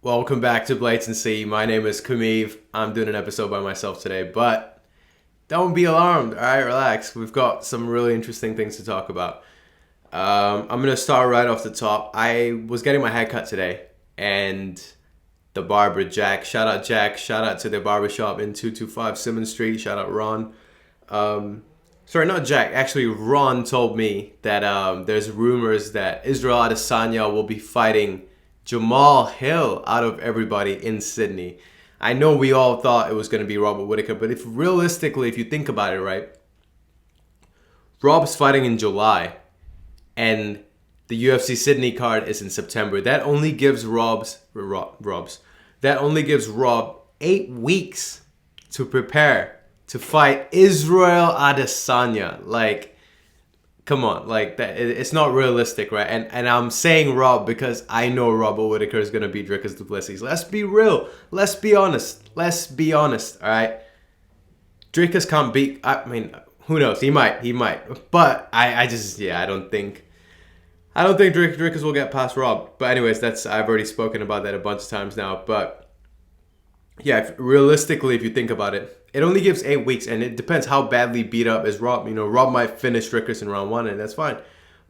Welcome back to BLATANCY. My name is Kumiv. I'm doing an episode by myself today, but don't be alarmed, alright? Relax. We've got some really interesting things to talk about. I'm going to start right off the top. I was getting my haircut today, and the barber, Jack, shout out to the barbershop in 225 Simmons Street, shout out Ron. Sorry, not Jack, actually Ron told me that there's rumors that Israel Adesanya will be fighting Jamahal Hill out of everybody in Sydney. I know we all thought it was going to be Robert Whittaker, but if you think about it, right? Rob's fighting in July, and the UFC Sydney card is in September. That only gives Rob 8 weeks to prepare to fight Israel Adesanya. Like, come on, like that. It's not realistic, right? And I'm saying Rob because I know Robert Whittaker is gonna beat Dricus du Plessis. Let's be real. Let's be honest. All right. Dricus can't beat. I mean, who knows? He might. But I don't think Dricus will get past Rob. But anyways, I've already spoken about that a bunch of times now. But yeah, realistically, if you think about it, it only gives 8 weeks, and it depends how badly beat up is Rob. You know, Rob might finish Dricus in round 1, and that's fine.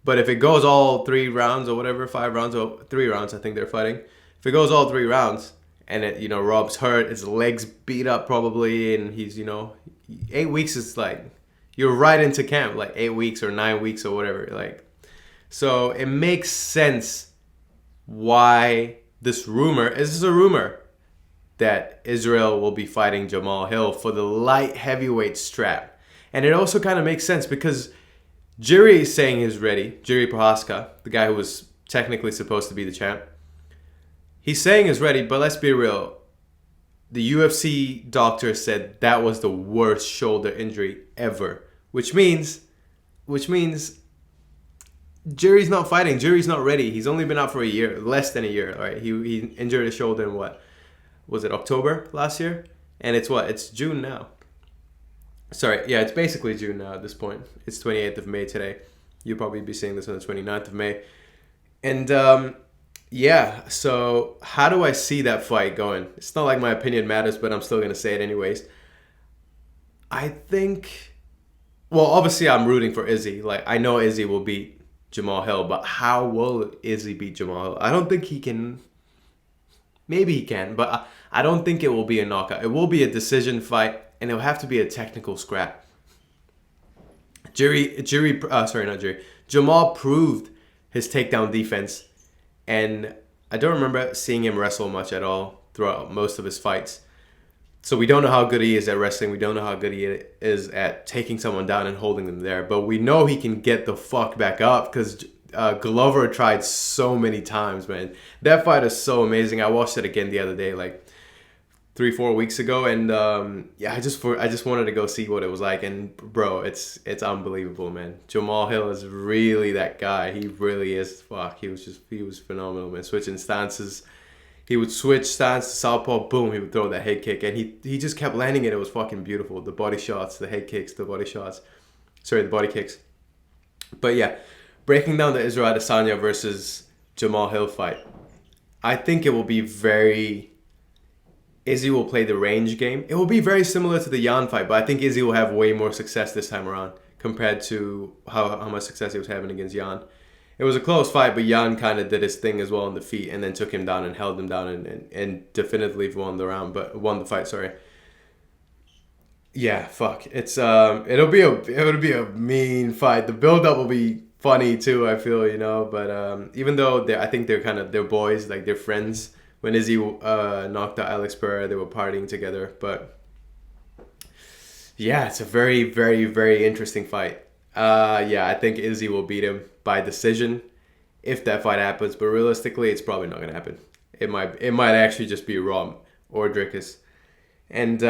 But if it goes all 3 rounds or whatever, 5 rounds or 3 rounds, I think they're fighting. If it goes all 3 rounds, and Rob's hurt, his legs beat up probably, and he's 8 weeks is like you're right into camp, like 8 weeks or 9 weeks or whatever, like. So it makes sense why this rumor is a rumor that Israel will be fighting Jamahal Hill for the light heavyweight strap. And it also kind of makes sense because Jiri is saying he's ready. Jiri Prohaska, the guy who was technically supposed to be the champ. He's saying he's ready, but let's be real. The UFC doctor said that was the worst shoulder injury ever. Which means Jiri's not fighting. Jiri's not ready. He's only been out for a year, less than a year. All right, he injured his shoulder in what? Was it October last year? And it's June now. Sorry, yeah, it's basically June now at this point. It's 28th of May today. You'll probably be seeing this on the 29th of May. And yeah, so how do I see that fight going? It's not like my opinion matters, but I'm still going to say it anyways. I think, well, obviously I'm rooting for Izzy. Like, I know Izzy will beat Jamahal Hill, but how will Izzy beat Jamahal Hill? I don't think he can. Maybe he can, but I don't think it will be a knockout. It will be a decision fight, and it'll have to be a technical scrap. Jamahal proved his takedown defense, and I don't remember seeing him wrestle much at all throughout most of his fights. So we don't know how good he is at wrestling. We don't know how good he is at taking someone down and holding them there. But we know he can get the fuck back up because Glover tried so many times, man. That fight is so amazing. I watched it again the other day, like 3-4 weeks ago, and yeah, I just wanted to go see what it was like. And bro, it's unbelievable, man. Jamahal Hill is really that guy. He really is. Fuck, he was phenomenal, man. Switching stances, he would switch stance to southpaw, boom, he would throw that head kick, and he just kept landing it. It was fucking beautiful. The body shots, the head kicks, the body kicks. But yeah. Breaking down the Israel Adesanya versus Jamahal Hill fight, I think it will be Izzy will play the range game. It will be very similar to the Jan fight, but I think Izzy will have way more success this time around compared to how much success he was having against Jan. It was a close fight, but Jan kind of did his thing as well on the feet and then took him down and held him down and definitively won the fight. Sorry. Yeah, fuck. It's it'll be a mean fight. The build up will be funny too, I feel, but even though I think they're boys, like they're friends. When Izzy knocked out Alex Pereira, they were partying together. But yeah, it's a very, very, very interesting fight. Yeah, I think Izzy will beat him by decision if that fight happens. But realistically, it's probably not gonna happen. It might actually just be Raam or Dricus. And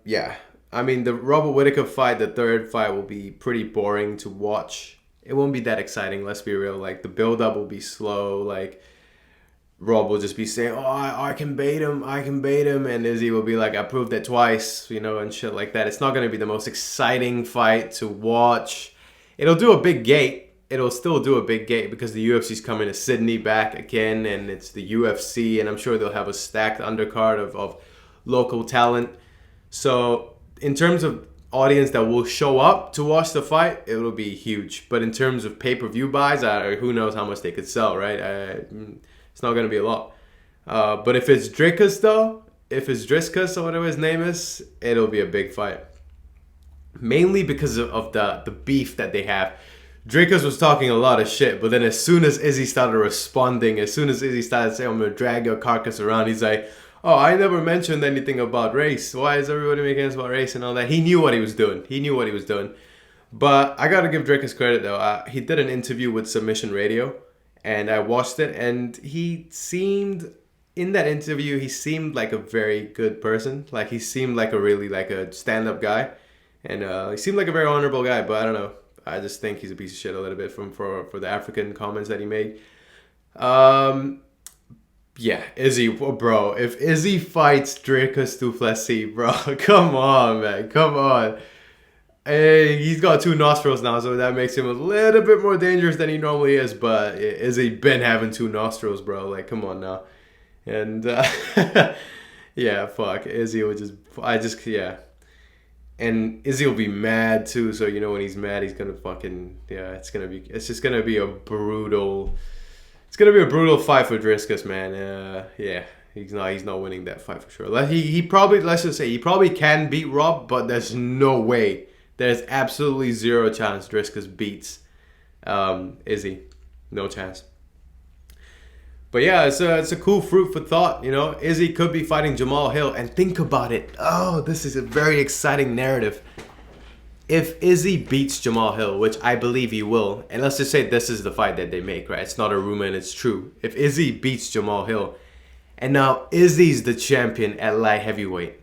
yeah, I mean the Robert Whittaker fight, the third fight, will be pretty boring to watch. It won't be that exciting, let's be real. Like, the build-up will be slow. Like, Rob will just be saying, oh, I can bait him. And Izzy will be like, I proved it twice, and shit like that. It's not going to be the most exciting fight to watch. It'll do a big gate. it'll still do a big gate because the UFC's coming to Sydney back again, and it's the UFC, and I'm sure they'll have a stacked undercard of local talent. So in terms of audience that will show up to watch the fight, it'll be huge. But in terms of pay-per-view buys, who knows how much they could sell, right? It's not going to be a lot. But if it's Dricus though, if it's Driscus or whatever his name is, it'll be a big fight. Mainly because of the beef that they have. Dricus was talking a lot of shit, but then as soon as Izzy started responding, as soon as Izzy started saying, I'm going to drag your carcass around, he's like, oh, I never mentioned anything about race. Why is everybody making us about race and all that? He knew what he was doing. But I got to give Dricus credit, though. He did an interview with Submission Radio, and I watched it, and in that interview, he seemed like a very good person. Like, he seemed like a stand-up guy. And he seemed like a very honorable guy, but I don't know. I just think he's a piece of shit a little bit for the African comments that he made. Yeah, Izzy, bro. If Izzy fights Dricus du Plessis, bro, come on, man. Come on. Hey, he's got 2 nostrils now, so that makes him a little bit more dangerous than he normally is. But Izzy been having 2 nostrils, bro. Like, come on now. And, yeah, fuck. Izzy would yeah. And Izzy will be mad too, so you know when he's mad, he's gonna it's just gonna be a brutal fight for Driscus, man. Yeah, he's not winning that fight for sure. He probably can beat Rob, but there's no way. There's absolutely zero chance Driscus beats Izzy. No chance. But yeah, it's a cool fruit for thought, you know. Izzy could be fighting Jamahal Hill, and think about it. Oh, this is a very exciting narrative. If Izzy beats Jamahal Hill, which I believe he will, and let's just say this is the fight that they make, right? It's not a rumor and it's true. If Izzy beats Jamahal Hill, and now Izzy's the champion at light heavyweight,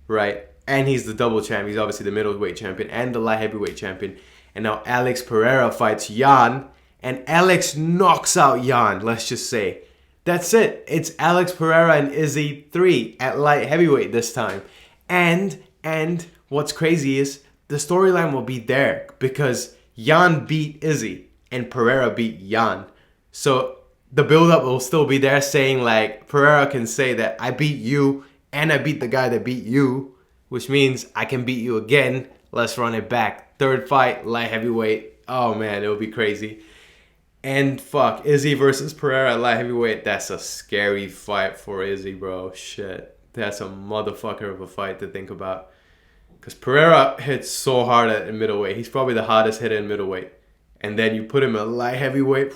right? And he's the double champ. He's obviously the middleweight champion and the light heavyweight champion. And now Alex Pereira fights Jan, and Alex knocks out Jan, let's just say. That's it. It's Alex Pereira and Izzy 3 at light heavyweight this time. And what's crazy is the storyline will be there because Jan beat Izzy and Pereira beat Jan. So the build-up will still be there, saying like Pereira can say that I beat you and I beat the guy that beat you, which means I can beat you again. Let's run it back. 3rd fight, light heavyweight. Oh man, it'll be crazy. And fuck, Izzy versus Pereira at light heavyweight. That's a scary fight for Izzy, bro. Shit. That's a motherfucker of a fight to think about. Because Pereira hits so hard at middleweight. He's probably the hottest hitter in middleweight. And then you put him at light heavyweight.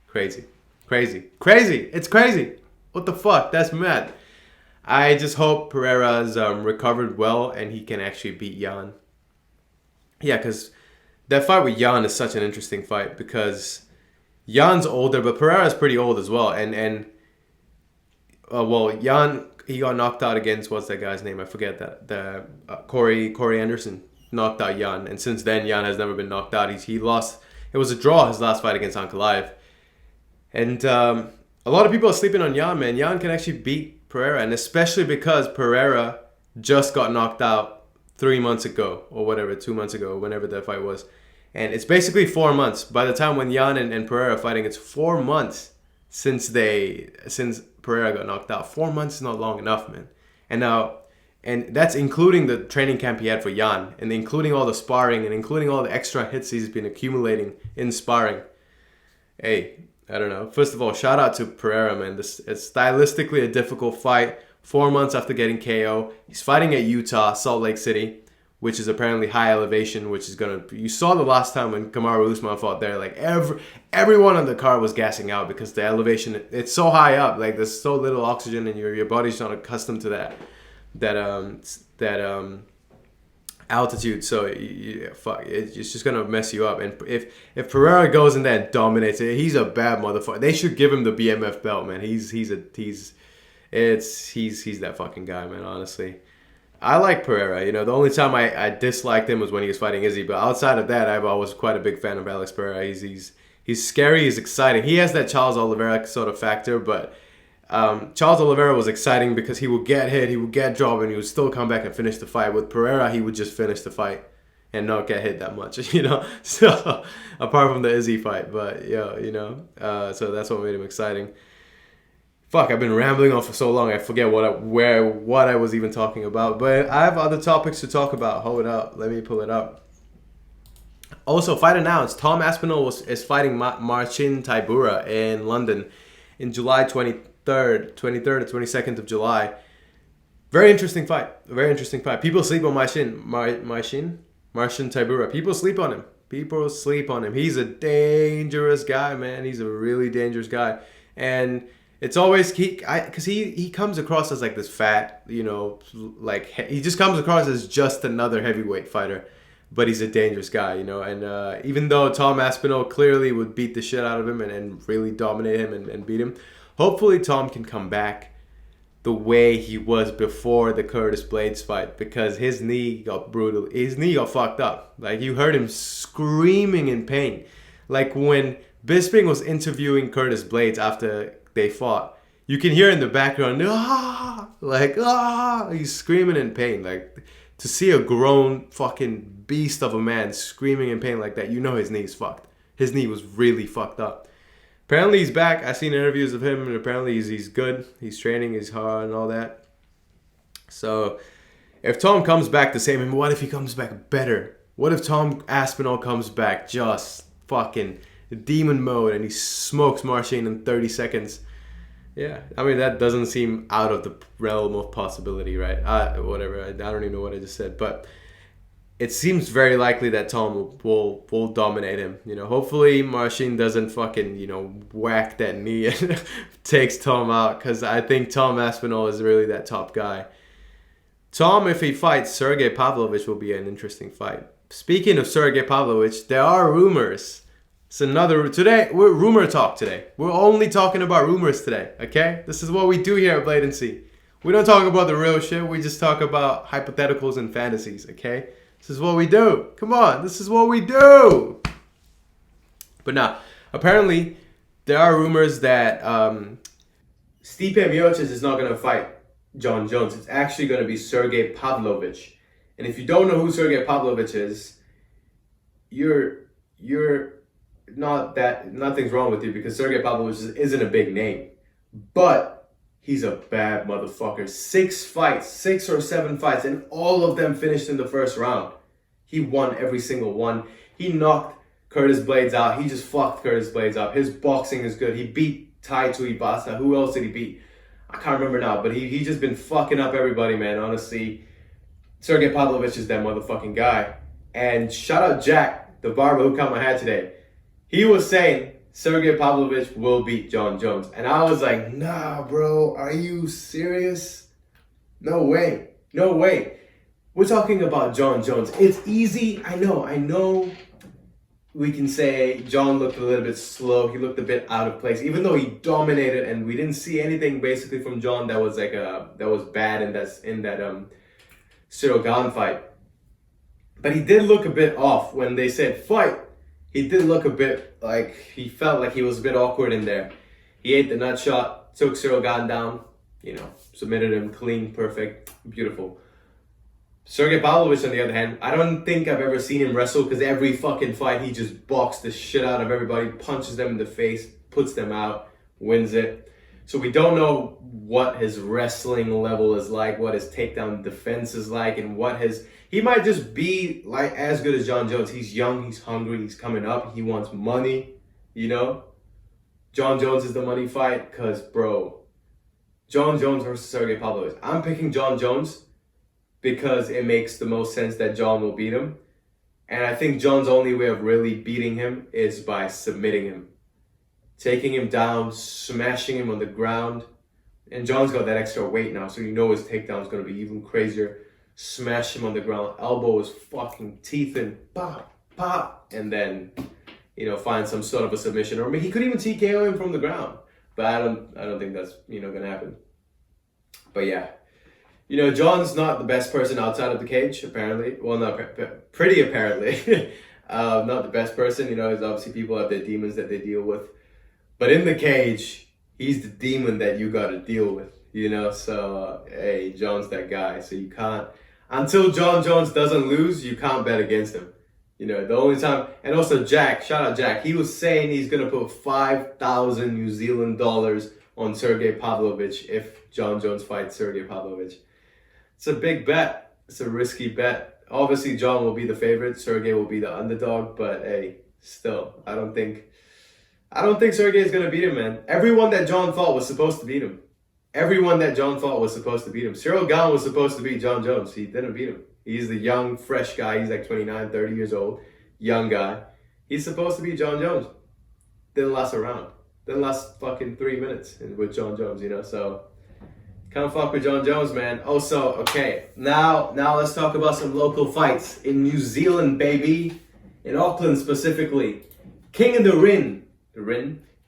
Crazy. It's crazy. What the fuck? That's mad. I just hope Pereira's recovered well and he can actually beat Jan. Yeah, because that fight with Jan is such an interesting fight because Jan's older, but Pereira's pretty old as well. And Jan, he got knocked out against, what's that guy's name? I forget that. Corey Anderson knocked out Jan. And since then, Jan has never been knocked out. He lost. It was a draw his last fight against Ankalaev. And a lot of people are sleeping on Jan, man. Jan can actually beat Pereira. And especially because Pereira just got knocked out 3 months ago or whatever, 2 months ago, whenever that fight was. And it's basically 4 months. By the time when Jan and Pereira are fighting, it's 4 months since Pereira got knocked out. 4 months is not long enough, man. And that's including the training camp he had for Jan, and including all the sparring, and including all the extra hits he's been accumulating in sparring. Hey, I don't know. First of all, shout out to Pereira, man. It's stylistically a difficult fight. 4 months after getting KO. He's fighting at Utah, Salt Lake City, which is apparently high elevation, which is you saw the last time when Kamaru Usman fought there, like everyone on the card was gassing out because the elevation, it's so high up, like there's so little oxygen and your body's not accustomed to that altitude, so it's just gonna mess you up. And if Pereira goes in there and dominates it, he's a bad motherfucker. They should give him the BMF belt, man. He's that fucking guy, man, honestly. I like Pereira. You know, the only time I disliked him was when he was fighting Izzy. But outside of that, I was quite a big fan of Alex Pereira. He's scary. He's exciting. He has that Charles Oliveira sort of factor. But Charles Oliveira was exciting because he would get hit, he would get dropped, and he would still come back and finish the fight. With Pereira, he would just finish the fight. and not get hit that much, you know. So apart from the Izzy fight, but yeah, you know, so that's what made him exciting. Fuck, I've been rambling on for so long. I forget what I was even talking about. But I have other topics to talk about. Hold up, let me pull it up. Also, fight announced: Tom Aspinall is fighting Marcin Tybura in London in July 23rd or 22nd of July. Very interesting fight. Very interesting fight. People sleep on Marcin Tybura. People sleep on him. People sleep on him. He's a dangerous guy, man. He's a really dangerous guy, and it's always because he comes across as like this fat, you know, like he just comes across as just another heavyweight fighter, but he's a dangerous guy, you know. And even though Tom Aspinall clearly would beat the shit out of him and really dominate him and beat him, hopefully Tom can come back the way he was before the Curtis Blades fight, because his knee got brutal. His knee got fucked up. Like, you heard him screaming in pain. Like when Bisping was interviewing Curtis Blades after they fought, you can hear in the background, he's screaming in pain. Like, to see a grown fucking beast of a man screaming in pain like that, you know his knee's fucked. His knee was really fucked up. Apparently he's back. I've seen interviews of him, and apparently he's good. He's training, he's hard and all that. So if Tom comes back the same, and what if he comes back better? What if Tom Aspinall comes back just fucking demon mode and he smokes Marcin in 30 seconds? Yeah, I mean, that doesn't seem out of the realm of possibility, right? Whatever, I don't even know what I just said, but it seems very likely that Tom will dominate him. You know, hopefully Marcin doesn't fucking, you know, whack that knee and takes Tom out, because I think Tom Aspinall is really that top guy. Tom, if he fights Sergei Pavlovich, will be an interesting fight. Speaking of Sergei Pavlovich, there are rumors. It's another today. We're rumor talk today. We're only talking about rumors today. Okay, this is what we do here at BLATANCY. We don't talk about the real shit. We just talk about hypotheticals and fantasies. Okay, this is what we do. Come on, this is what we do. But now, apparently, there are rumors that Stipe Miocic is not going to fight Jon Jones. It's actually going to be Sergei Pavlovich. And if you don't know who Sergei Pavlovich is, you're not that, nothing's wrong with you, because Sergei Pavlovich isn't a big name, but he's a bad motherfucker. 6 or 7 fights, and all of them finished in the first round. He won every single one. He knocked Curtis Blades out. He just fucked Curtis Blades up. His boxing is good. He beat Tai Tuivasa. Who else did he beat? I can't remember now, but he just been fucking up everybody, man. Honestly, Sergei Pavlovich is that motherfucking guy. And shout out Jack, the barber who cut my hair today. He was saying Sergei Pavlovich will beat Jon Jones. And I was like, nah, bro, are you serious? No way. No way. We're talking about Jon Jones. It's easy. I know. We can say Jon looked a little bit slow. He looked a bit out of place, even though he dominated, and we didn't see anything basically from Jon that was like that was bad in that Cyril Gane fight. But he did look a bit off when they said fight. He did look a bit like he felt like he was a bit awkward in there. He ate the nut shot, took Cyril Gane down, you know, submitted him clean, perfect, beautiful. Sergei Pavlovich, on the other hand, I don't think I've ever seen him wrestle, because every fucking fight he just boxed the shit out of everybody, punches them in the face, puts them out, wins it. So we don't know what his wrestling level is like, what his takedown defense is like, and he might just be like as good as Jon Jones. He's young, he's hungry, he's coming up, he wants money, you know? Jon Jones is the money fight, because, bro, Jon Jones versus Sergei Pavlovich. I'm picking Jon Jones because it makes the most sense that Jon will beat him. And I think Jon's only way of really beating him is by submitting him. Taking him down, smashing him on the ground. And Jon's got that extra weight now, so you know his takedown is going to be even crazier. Smash him on the ground, elbow his fucking teeth in, pop, pop, and then, you know, find some sort of a submission. Or he could even TKO him from the ground. But I don't think that's, you know, going to happen. But yeah. You know, Jon's not the best person outside of the cage, apparently. Well, not pretty apparently. Not the best person. You know, there's obviously people have their demons that they deal with. But in the cage, he's the demon that you got to deal with, you know? So, hey, Jon's that guy. So you can't... until Jon Jones doesn't lose, you can't bet against him. You know, the only time, and also Jack, shout out Jack, he was saying he's going to put 5,000 New Zealand dollars on Sergei Pavlovich if Jon Jones fights Sergei Pavlovich. It's a big bet. It's a risky bet. Obviously, Jon will be the favorite. Sergei will be the underdog. But hey, still, I don't think Sergei is going to beat him, man. Everyone that Jon fought was supposed to beat him. Everyone that Jon fought was supposed to beat him. Cyril Gane was supposed to beat Jon Jones. He didn't beat him. He's the young, fresh guy. He's like 29, 30 years old. Young guy. He's supposed to beat Jon Jones. Didn't last a round. Didn't last fucking 3 minutes with Jon Jones, you know? So, can't fuck with Jon Jones, man. Also, okay, now let's talk about some local fights in New Zealand, baby. In Auckland specifically. King in the Ring.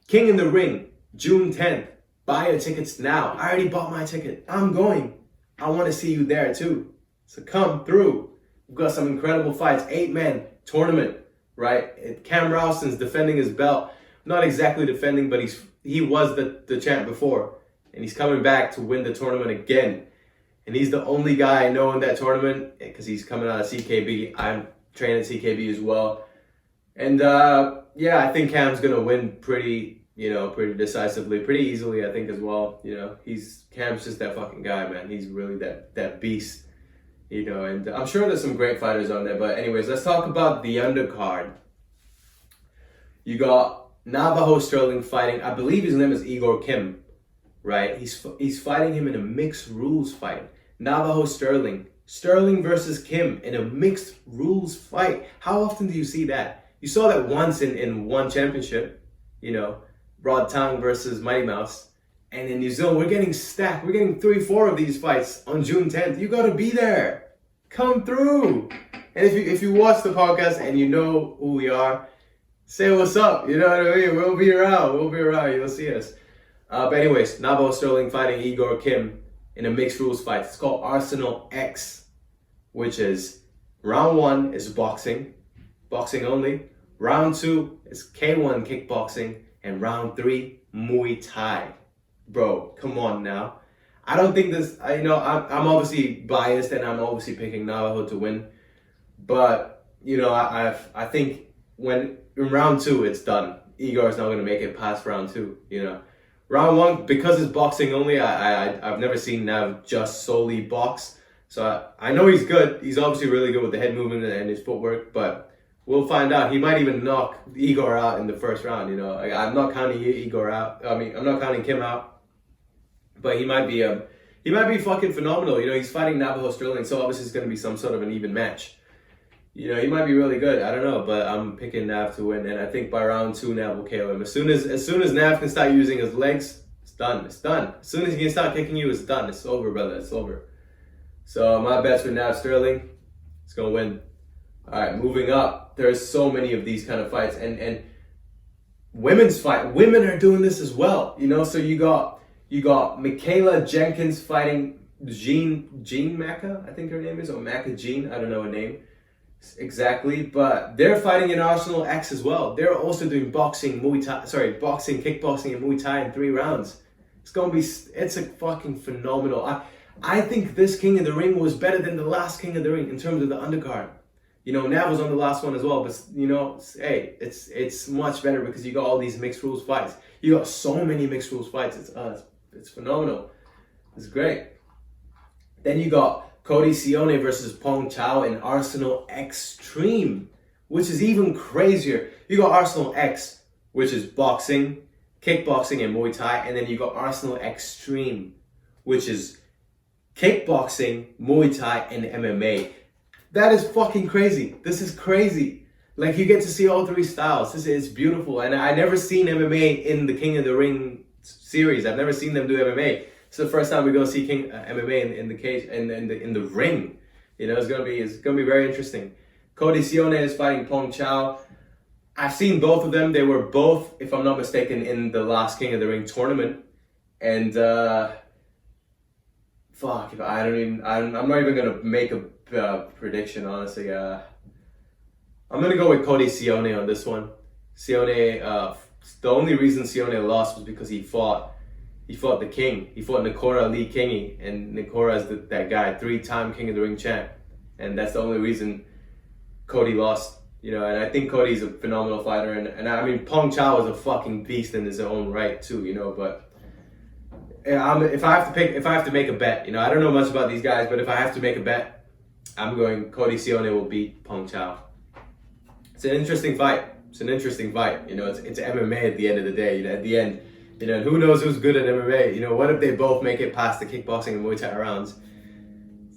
King in the Ring. June 10th. Buy your tickets now. I already bought my ticket. I'm going. I want to see you there too. So come through. We've got some incredible fights. 8-man tournament, right? Cam Rowson's defending his belt. Not exactly defending, but he was the champ before. And he's coming back to win the tournament again. And he's the only guy I know in that tournament because he's coming out of CKB. I'm training at CKB as well. And yeah, I think Cam's going to win pretty decisively, pretty easily, I think, as well. You know, Cam's just that fucking guy, man. He's really that beast. You know, and I'm sure there's some great fighters on there. But anyways, let's talk about the undercard. You got Navajo Stirling fighting, I believe his name is Igor Kim, right? He's fighting him in a mixed rules fight. Navajo Stirling versus Kim in a mixed rules fight. How often do you see that? You saw that once in one championship, you know, Rod Tang versus Mighty Mouse. And in New Zealand, we're getting stacked. We're getting 3-4 of these fights on June 10th. You gotta be there. Come through. And if you watch the podcast and you know who we are, say what's up. You know what I mean? We'll be around. You'll see us. But anyways, Navajo Stirling fighting Igor Kim in a mixed rules fight. It's called Arsenal X, which is round 1 is boxing only. Round 2 is K1 kickboxing. And round 3, Muay Thai. Bro, come on now. I don't think this, I'm obviously biased and I'm obviously picking Navajo to win. But, you know, I think when in round 2, it's done. Igor's not going to make it past round 2, you know. Round 1, because it's boxing only, I've never seen Nav just solely box. So I know he's good. He's obviously really good with the head movement and his footwork, but we'll find out. He might even knock Igor out in the first round, you know. I'm not counting Igor out. I'm not counting Kim out. But he might be fucking phenomenal. You know, he's fighting Navajo Stirling, so obviously it's going to be some sort of an even match. You know, he might be really good. I don't know, but I'm picking Nav to win, and I think by round 2, Nav will KO him. As soon as Nav can start using his legs, it's done. It's done. As soon as he can start kicking you, it's done. It's over, brother. It's over. So my bet's with Nav Stirling. It's going to win. All right, moving up. There's so many of these kind of fights, and women's fight. Women are doing this as well. You know, so you got Michaela Jenkins fighting Jean Macca, I think her name is, or Macca Jean, I don't know her name exactly, but they're fighting in Arsenal X as well. They're also doing boxing, kickboxing, and Muay Thai in 3 rounds. It's a fucking phenomenal. I think this King of the Ring was better than the last King of the Ring in terms of the undercard. You know, Nav was on the last one as well, but you know, hey, it's much better because you got all these mixed rules fights. You got so many mixed rules fights. It's phenomenal. It's great. Then you got Cody Sione versus Pong Chau in Arsenal Extreme, which is even crazier. You got Arsenal X, which is boxing, kickboxing, and Muay Thai, and then you got Arsenal Extreme, which is kickboxing, Muay Thai, and MMA. That is fucking crazy. This is crazy. Like, you get to see all 3 styles. This is beautiful. And I never seen MMA in the King of the Ring series. I've never seen them do MMA. It's the first time we're gonna see MMA in the cage and in the ring. You know, it's gonna be very interesting. Cody Sione is fighting Pong Chau. I've seen both of them. They were both, if I'm not mistaken, in the last King of the Ring tournament. And I'm not even gonna make a prediction, honestly. I'm gonna go with Cody Sione on this one. Sione, the only reason Sione lost was because he fought the king. He fought Nikora Lee Kingi, and Nikora is that guy, 3-time King of the Ring champ. and that's the only reason Cody lost. You know, and I think Cody's a phenomenal fighter, and I mean Pong Chau is a fucking beast in his own right too. You know, but if I have to make a bet, you know, I don't know much about these guys, but if I have to make a bet, I'm going Cody Sione will beat Pong Chau. It's an interesting fight. It's an interesting fight. You know, it's MMA at the end of the day. You know, at the end, you know, who knows who's good at MMA? You know, what if they both make it past the kickboxing and Muay Thai rounds?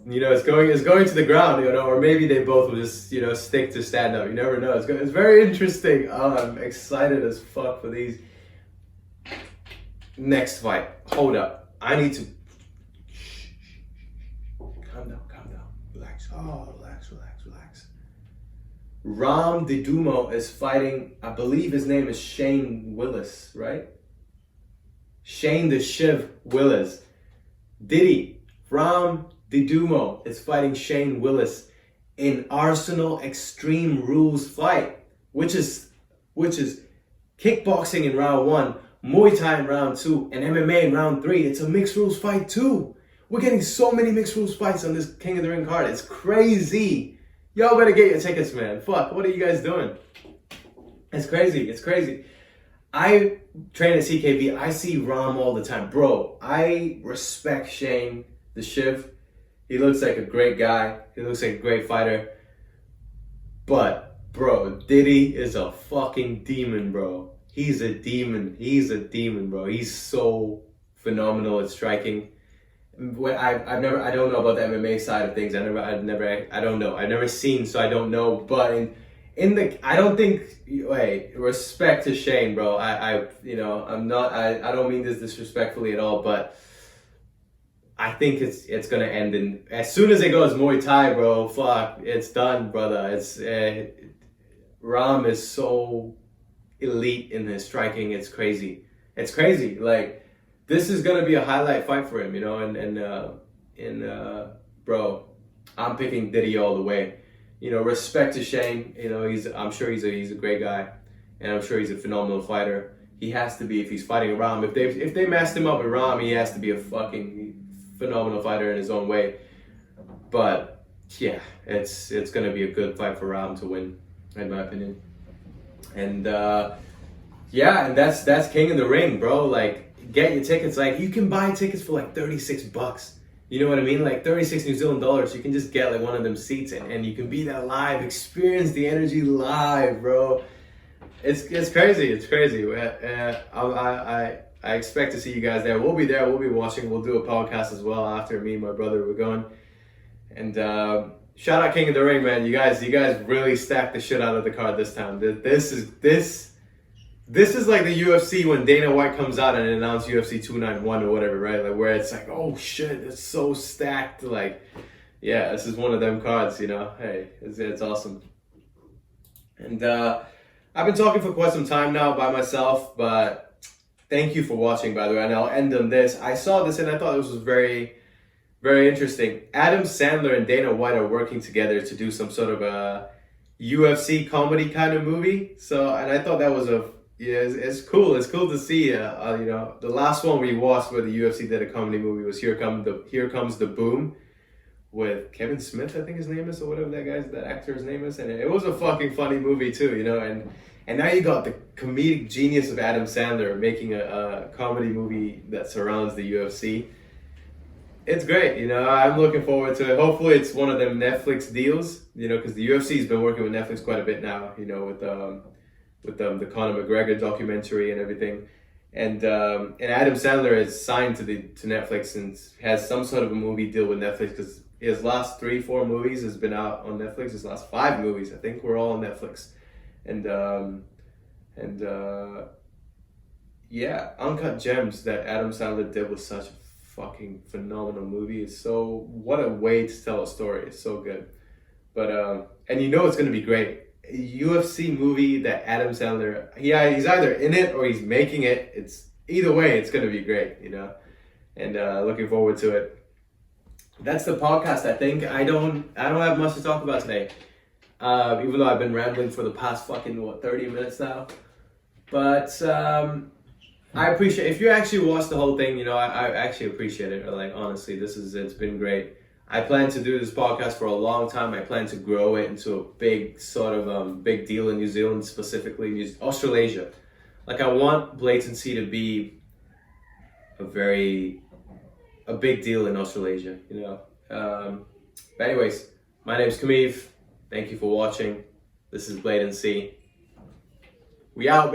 You know, it's going to the ground. You know, or maybe they both will just, you know, stick to stand up. You never know. It's very interesting. Oh, I'm excited as fuck for these. Next fight. Hold up. I need to. Calm down. Relax. Oh, relax. Raam Didumo is fighting, I believe his name is Shane Wilis, right? Shane the Shiv Wilis. Raam Didumo is fighting Shane Wilis in Arsenal Extreme Rules fight, which is kickboxing in round 1, Muay Thai in round 2, and MMA in round 3. It's a mixed rules fight too. We're getting so many mixed rules fights on this King of the Ring card. It's crazy. Y'all better get your tickets, man. Fuck, what are you guys doing? It's crazy. I train at CKB. I see Raam all the time. Bro, I respect Shane the Shiv. He looks like a great guy. He looks like a great fighter. But, bro, Diddy is a fucking demon, bro. He's a demon, bro. He's so phenomenal at striking. I don't know about the MMA side of things. I don't know. I've never seen, so I don't know. But respect to Shane, bro. I don't mean this disrespectfully at all, but I think it's gonna end in, as soon as it goes Muay Thai, bro. Fuck, it's done, brother. It's Raam is so elite in his striking. It's crazy. Like, this is gonna be a highlight fight for him, you know, and bro, I'm picking Diddy all the way. You know, respect to Shane. You know, I'm sure he's a great guy, and I'm sure he's a phenomenal fighter. He has to be if he's fighting Raam. If they messed him up with Raam, he has to be a fucking phenomenal fighter in his own way. But yeah, it's gonna be a good fight for Raam to win, in my opinion. And yeah, and that's King of the Ring, bro. Like, get your tickets. Like, you can buy tickets for like $36. You know what I mean? Like 36 New Zealand dollars. You can just get like one of them seats and you can be there live, experience the energy live, bro. It's crazy. I expect to see you guys there. We'll be there. We'll be watching. We'll do a podcast as well after me and my brother were going. And shout out King of the Ring, man. You guys really stacked the shit out of the card this time. This is like the UFC when Dana White comes out and announces UFC 291 or whatever, right? Like, where it's like, oh shit, it's so stacked. Like, yeah, this is one of them cards, you know? Hey, it's awesome. And I've been talking for quite some time now by myself, but thank you for watching, by the way. And I'll end on this. I saw this and I thought this was very, very interesting. Adam Sandler and Dana White are working together to do some sort of a UFC comedy kind of movie. So, and I thought that was it's cool. It's cool to see. You know, the last one we watched where the UFC did a comedy movie was Here Comes the Boom with Kevin Smith, I think his name is, or whatever that actor's name is, and it was a fucking funny movie too. You know, and now you got the comedic genius of Adam Sandler making a comedy movie that surrounds the UFC. It's great. You know, I'm looking forward to it. Hopefully, it's one of them Netflix deals. You know, because the UFC's been working with Netflix quite a bit now. You know, with the Conor McGregor documentary and everything, and Adam Sandler is signed to Netflix and has some sort of a movie deal with Netflix because his last 3-4 movies has been out on Netflix. His last 5 movies, I think, were all on Netflix, and yeah, Uncut Gems that Adam Sandler did was such a fucking phenomenal movie. It's so, what a way to tell a story. It's so good, but and you know it's gonna be great. A UFC movie that Adam Sandler, he's either in it or he's making it. It's either way, it's gonna be great, you know. And looking forward to it. That's the podcast. I think I don't have much to talk about today, even though I've been rambling for the past fucking 30 minutes now. But I appreciate if you actually watched the whole thing. You know, I actually appreciate it. Like, honestly, it's been great. I plan to do this podcast for a long time. I plan to grow it into a big sort of big deal in New Zealand, specifically Australasia. Like I want Blatancy to be a big deal in Australasia, you know. But anyways, my name's Kumiv. Thank you for watching. This is Blatancy. We out.